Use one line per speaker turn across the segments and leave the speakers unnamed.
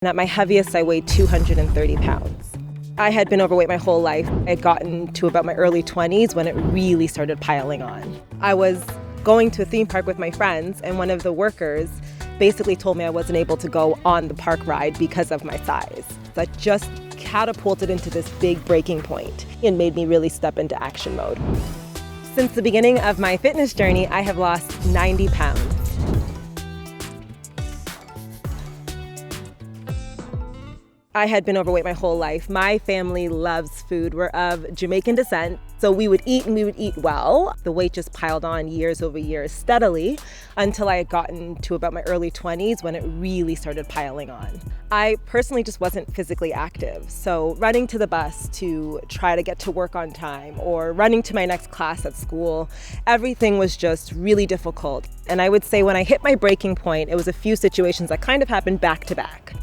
And at my heaviest, I weighed 230 pounds. I had been overweight my whole life. I had gotten to about my early 20s when it really started piling on. I was going to a theme park with my friends, and one of the workers basically told me I wasn't able to go on the park ride because of my size. That just catapulted into this big breaking point and made me really step into action mode. Since the beginning of my fitness journey, I have lost 90 pounds. I had been overweight my whole life. My family loves food. We're of Jamaican descent, so we would eat and we would eat well. The weight just piled on years over years steadily until I had gotten to about my early 20s when it really started piling on. I personally just wasn't physically active, so running to the bus to try to get to work on time or running to my next class at school, everything was just really difficult. And I would say when I hit my breaking point, it was a few situations that kind of happened back to back.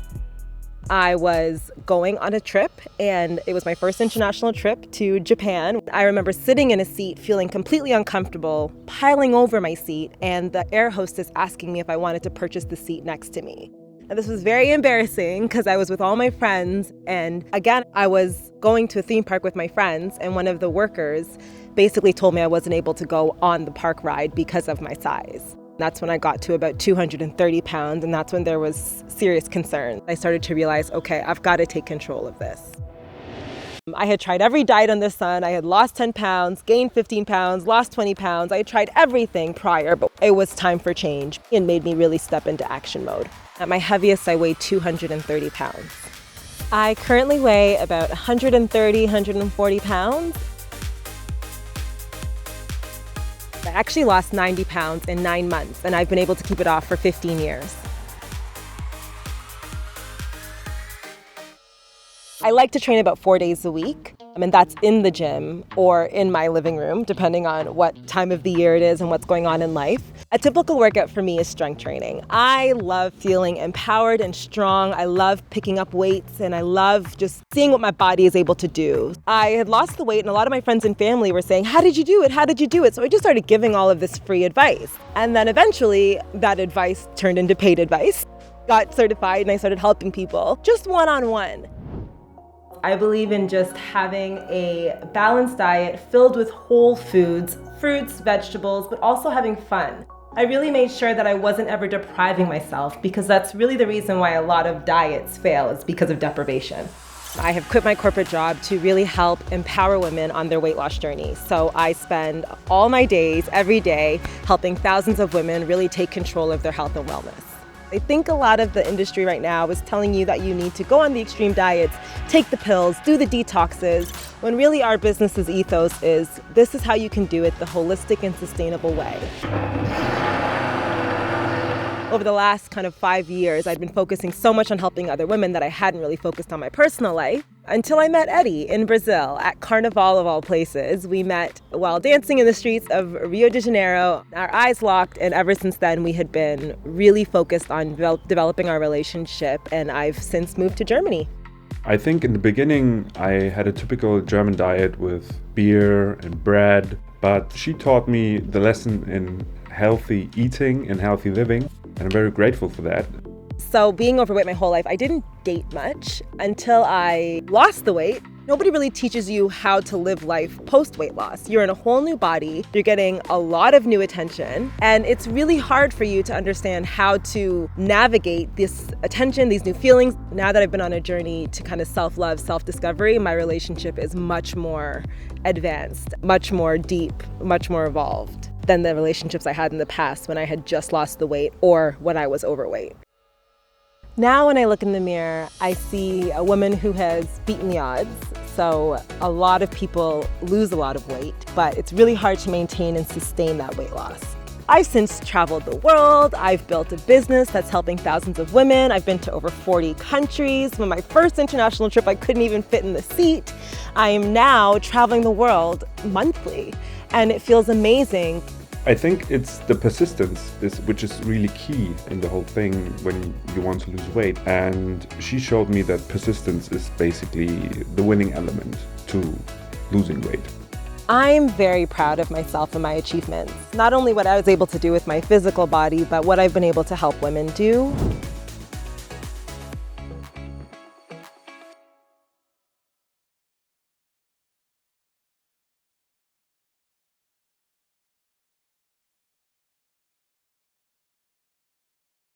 I was going on a trip, and it was my first international trip to Japan. I remember sitting in a seat feeling completely uncomfortable, piling over my seat, and the air hostess asking me if I wanted to purchase the seat next to me. And this was very embarrassing because I was with all my friends, and again, I was going to a theme park with my friends, and one of the workers basically told me I wasn't able to go on the park ride because of my size. That's when I got to about 230 pounds, and that's when there was serious concern. I started to realize, okay, I've got to take control of this. I had tried every diet under the sun. I had lost 10 pounds, gained 15 pounds, lost 20 pounds. I had tried everything prior, but it was time for change and made me really step into action mode. At my heaviest, I weighed 230 pounds. I currently weigh about 130, 140 pounds. I actually lost 90 pounds in 9 months, and I've been able to keep it off for 15 years. I like to train about 4 days a week, and that's in the gym or in my living room, depending on what time of the year it is and what's going on in life. A typical workout for me is strength training. I love feeling empowered and strong. I love picking up weights, and I love just seeing what my body is able to do. I had lost the weight, and a lot of my friends and family were saying, "How did you do it? How did you do it?" So I just started giving all of this free advice. And then eventually that advice turned into paid advice. Got certified, and I started helping people just one-on-one. I believe in just having a balanced diet filled with whole foods, fruits, vegetables, but also having fun. I really made sure that I wasn't ever depriving myself, because that's really the reason why a lot of diets fail, is because of deprivation. I have quit my corporate job to really help empower women on their weight loss journey. So I spend all my days, every day, helping thousands of women really take control of their health and wellness. I think a lot of the industry right now is telling you that you need to go on the extreme diets, take the pills, do the detoxes, when really our business's ethos is, this is how you can do it the holistic and sustainable way. Over the last kind of 5 years, I've been focusing so much on helping other women that I hadn't really focused on my personal life until I met Eddie in Brazil at Carnival of all places. We met while dancing in the streets of Rio de Janeiro. Our eyes locked, and ever since then we had been really focused on developing our relationship, and I've since moved to Germany.
I think in the beginning I had a typical German diet with beer and bread, but she taught me the lesson in healthy eating and healthy living, and I'm very grateful for that.
So being overweight my whole life, I didn't date much until I lost the weight. Nobody really teaches you how to live life post-weight loss. You're in a whole new body, you're getting a lot of new attention, and it's really hard for you to understand how to navigate this attention, these new feelings. Now that I've been on a journey to kind of self-love, self-discovery, my relationship is much more advanced, much more deep, much more evolved than the relationships I had in the past when I had just lost the weight or when I was overweight. Now when I look in the mirror, I see a woman who has beaten the odds. So a lot of people lose a lot of weight, but it's really hard to maintain and sustain that weight loss. I've since traveled the world. I've built a business that's helping thousands of women. I've been to over 40 countries. On my first international trip, I couldn't even fit in the seat. I am now traveling the world monthly, and it feels amazing.
I think it's the persistence which is really key in the whole thing when you want to lose weight. And she showed me that persistence is basically the winning element to losing weight.
I'm very proud of myself and my achievements. Not only what I was able to do with my physical body, but what I've been able to help women do.